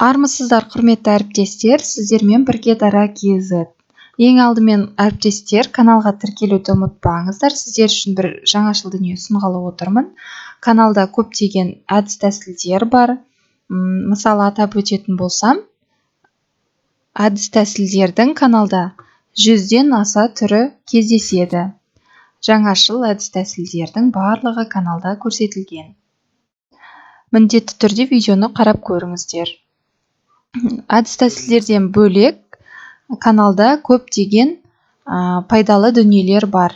Армысыздар, құрметті әріптестер, сіздермен бірге Дара KZ. Ең алдымен әріптестер, каналға тіркелуді ұмытпаңыздар. Сіздер үшін бір жаңашыл дүние ұсынғалы отырмын. Каналда көптеген әдіс-тәсілдер бар. Мысалы атап өтетін болсам, әдіс-тәсілдердің каналда 100-ден аса түрі кездеседі. Жаңашыл әдіс-тәсілдердің барлығы каналда көрсетілген. Міндетті түрде видеоны қарап көріңіздер. Әдіс-тәсілдерден бөлек каналда көптеген пайдалы дүниелер бар.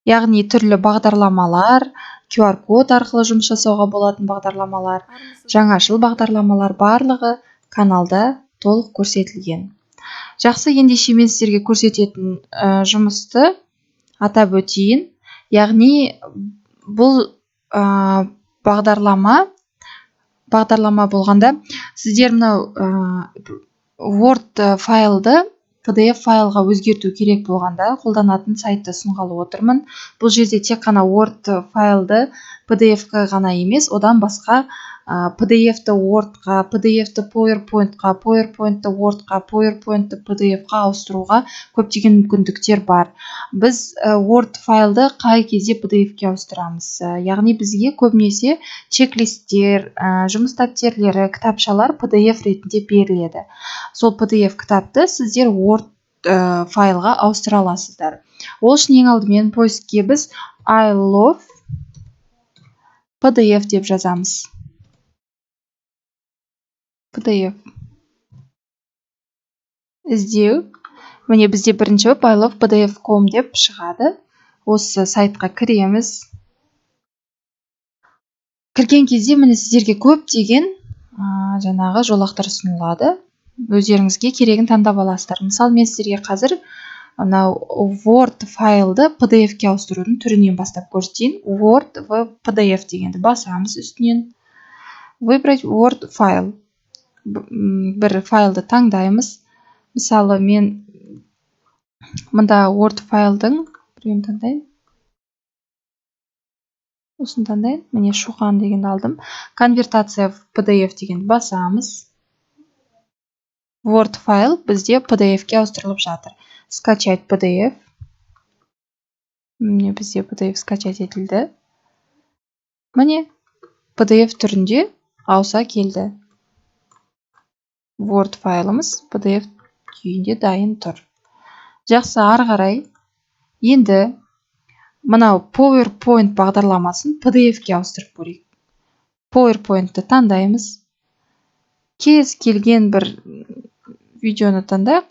Яғни түрлі бағдарламалар, QR-код арқылы жұмыс жасауға болатын бағдарламалар, жаңашыл бағдарламалар барлығы каналда толық көрсетілген. Жақсы, ендеше мен сіздерге көрсететін жұмысты атап өтейін. Яғни бұл бағдарлама болғанда сіздер мынау Word файлды PDF файлға өзгерту керек болғанда қолданатын сайтты ұсынғалы отырмын. Бұл жерде тек қана Word файлды PDF-қа ғана емес, одан басқа PDF-ті Word-қа, PDF-ті PowerPoint-қа, PowerPoint-ті Word-қа, PowerPoint-ті PDF-қа ауыстыруға көптеген мүмкіндіктер бар. Біз Word файлды қай кезде PDF-ке ауыстырамыз? Яғни бізге көбінесе чек-листтер, жұмыс дәптерлері, кітапшалар PDF ретінде беріледі. Сол PDF кітапты сіздер Word файлға ауыстыра аласыздар. Ол үшін ең алдымен поискке біз I love PDF деп жазамыз. PDF. Іздеу. Міне бізде бірінші I love PDF.com деп шығады. Осы сайтқа кіреміз. Кірген кезде міне сіздерге көптеген жаңағы жолақтар ұсынылады. Өздеріңізге керегін таңдап аласыздар. Мысалы, мен сіздерге қазір Word файлды PDF-ке ауыстырудың түрінен бастап көрсетейін. Word в PDF дегенді басамыз үстінен. Выбрать Word файл. Бір файлды таңдаймыз. Мысалы, мен мында Word файлдың біреуін таңдайын. Осын таңдайын. Міне шуған дегенді алдым. Конвертация в PDF дегенді басамыз. Word файл бізде PDF-ке ауыстырылып жатыр. Скачать PDF. Міне бізде PDF скачать етілді. Міне PDF түрінде ауса келді. Word файлымыз PDF күйінде дайын тұр. Жақсы, ары қарай. Енді мынау PowerPoint бағдарламасын PDF-ке ауыстырып көрейік. PowerPoint-ті таңдаймыз. Кез келген бір видеоны таңдайық.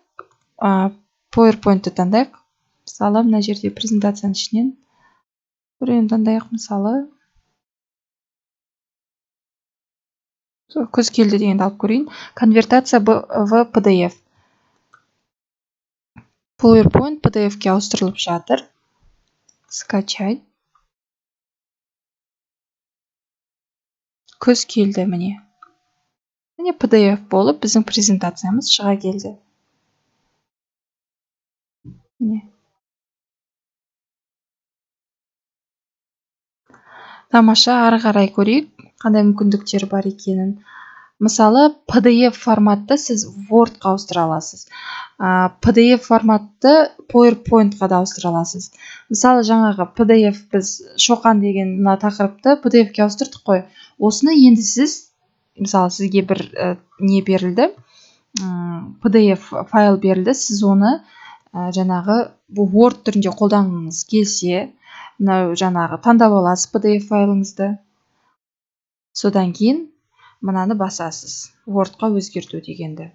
PowerPoint-ті таңдайық. Мысалы, мына жерде презентацияның ішінен біреуін таңдайық. Мысалы, көз келді дегенді алып көрейін. Конвертация в PDF. PowerPoint PDF-ке ауыстырылып жатыр. Скачать. Көз келді міне. Міне PDF болып біздің презентациямыз шыға келді. Тамаша, ары қарай көрейік, қандай мүмкіндіктер бар екенін. Мысалы, PDF форматты сіз Word-қа ауыстыра аласыз. PDF форматты PowerPoint-қа да ауыстыра аласыз. Мысалы, жаңағы PDF біз шоқан деген мына тақырыпты PDF-ке ауыстырдық қой. Осыны енді сіз, мысалы, сізге бір не берілді, PDF файл берілді, сіз оны жаңағы Word түрінде қолданғыңыз келсе, мынау жаңағы таңдап аласыз PDF файлыңызды. Содан кейін мынаны басасыз. Word-қа өзгерту дегенді.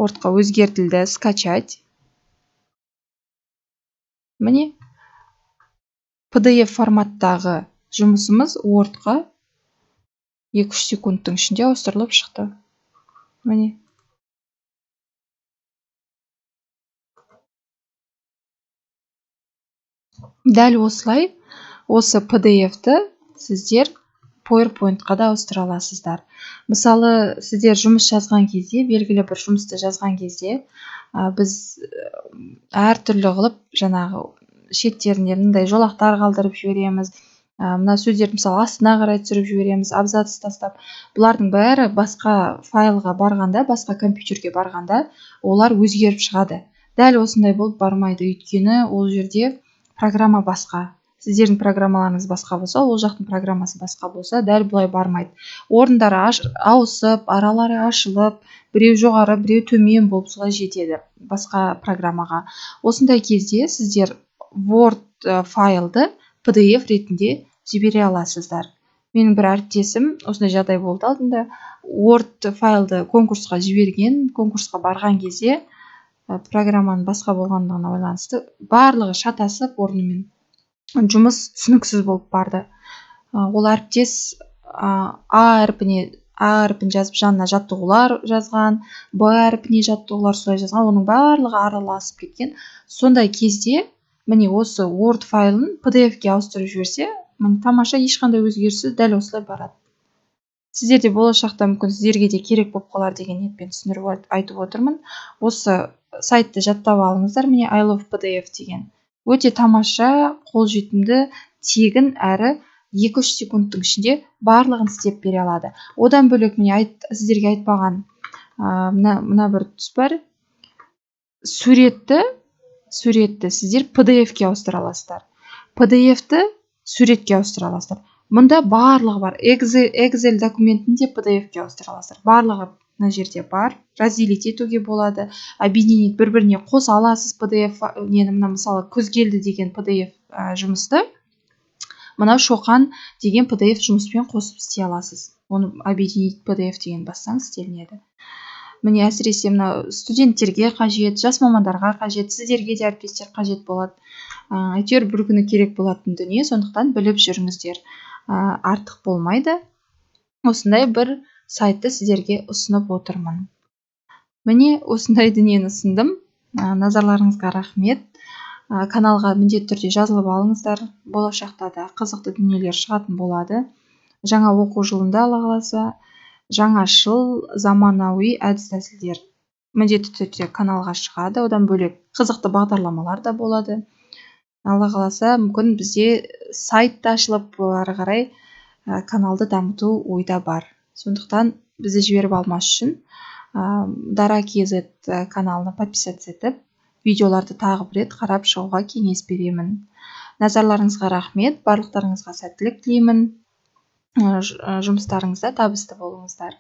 Word-қа өзгертілді, скачать. Міне PDF форматтағы жұмысымыз Word-қа 2-3 секундтың ішінде ауыстырылып шықты. Міне. Дәл осылай, осы PDF-ті сіздер PowerPoint-қа да ауыстыра аласыздар. Мысалы, сіздер жұмыс жазған кезде, белгілі бір жұмысты жазған кезде, біз әртүрлі қылып жаңағы шеттеріне мындай жолақтар қалдырып жібереміз. мына сөздерді мысалы астына қарай түсіріп жібереміз, абзац тастап. Бұлардың бәрі басқа файлға барғанда, басқа компьютерге барғанда олар өзгеріп шығады. Дәл осындай болып бармайды, өйткені ол жерде программа басқа. Сіздердің программаларыңыз басқа болса, ол жақтың программасы басқа болса, дәл бұлай бармайды. Орындары ауысып, аралары ашылып, біреу жоғары, біреу төмен болып солай жетеді басқа программаға. Осындай кезде сіздер Word файлды PDF ретінде жібере аласыздар. Менің бір әріптесім осындай жағдай болды алдында. Word файлды конкурсқа жіберген, конкурсқа барған кезде программаның басқа болғандығына байланысты барлығы шатасып орнымен. Жұмыс түсініксіз болып барды. Ол әріптес А әрпін жазып жанына жаттығулар жазған, Б әрпіне жаттығулар солай жазған, оның барлығы араласып кеткен. Сондай кезде міне осы Word файлын PDF-ке ауыстырып жіберсе, міне тамаша, ешқандай өзгеріссіз дәл осылай барады. Сіздер де болашақта мүмкін сіздерге де керек болып қалар деген ниетпен түсіндіріп айтып отырмын. Осы сайтты жаттап алыңыздар, міне I love PDF деген. Өте тамаша, қолжетімді, тегін әрі 2-3 секундтың ішінде барлығын істеп бере алады. Одан бөлек міне сіздерге айтпаған мына бір түс бар. Суретті сіздер PDF-ке ауыстыра аласыздар. PDF-ті суретке ауыстыра аласыздар. Мұнда барлығы бар. Excel документінде PDF-ке ауыстыра аласыздар. Барлығы мына жерде бар. Разделить етуге болады. Объединить, бір-біріне қоса аласыз PDF мына мысалы күз келді деген PDF жұмысты мынау шоқан деген PDF жұмыспен қосып істей аласыз. Оны объединить PDF деген бассаңыз істелінеді. Міне әсіресе мына студенттерге қажет, жас мамандарға қажет, сіздерге де әріптестер қажет болады. Әйтеуір бір күні керек болатын дүние, сондықтан біліп жүріңіздер. Артық болмайды. Осындай бір сайтты сіздерге ұсынып отырмын. Міне осындай дүниені ұсындым. Назарларыңызға рахмет. Каналға міндетті түрде жазылып алыңыздар. Болашақта да қызықты дүниелер шығатын болады. Жаңа оқу жылында Алла қаласа, жаңашыл заманауи әдіс-тәсілдер міндетті түрде каналға шығады. Одан бөлек қызықты бағдарламалар да болады. Алла қаласа, мүмкін бізде сайт та ашылып, ары қарай каналды дамыту ойда бар. Сондықтан бізді жіберіп алмас үшін Дара KZ каналына подписаться етіп, видеоларды тағы бір рет қарап шығуға кеңес беремін. Назарларыңызға рахмет, барлықтарыңызға сәттілік тілеймін. Жұмыстарыңызда табысты болыңыздар.